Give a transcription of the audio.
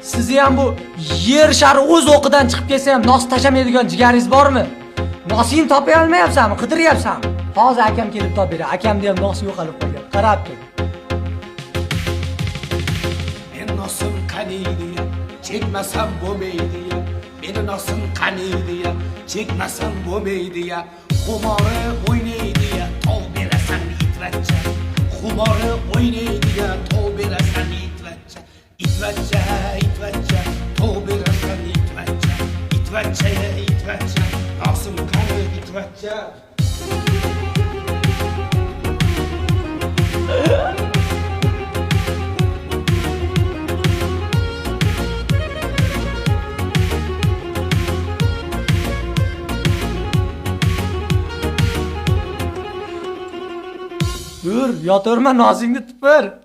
Sizni ham bu yer shari o'z o'qidan chiqib kelsa ham nos tashamaydigan jigaringiz bormi? Nosingni topa olmayapsanmi? Qidiryapsanmi? Hozir akam kelib topib beradi. Akamda ham nos yo'qolib qolgan. Qarab tur. Men nosim qaniydi, chekmasam bo'lmaydi. Meni nosim qaniydi, chekmasam bo'lmaydi. Xumori o'ynaydi, tov berasan itvachcha. Xumori o'ynaydi, tov berasan itvachcha. Itvachcha, itvachcha, tov berasan itvachcha. Itvachcha, itvachcha, nosim qani itvachcha. Dur, yotaverma, nozingni tupur.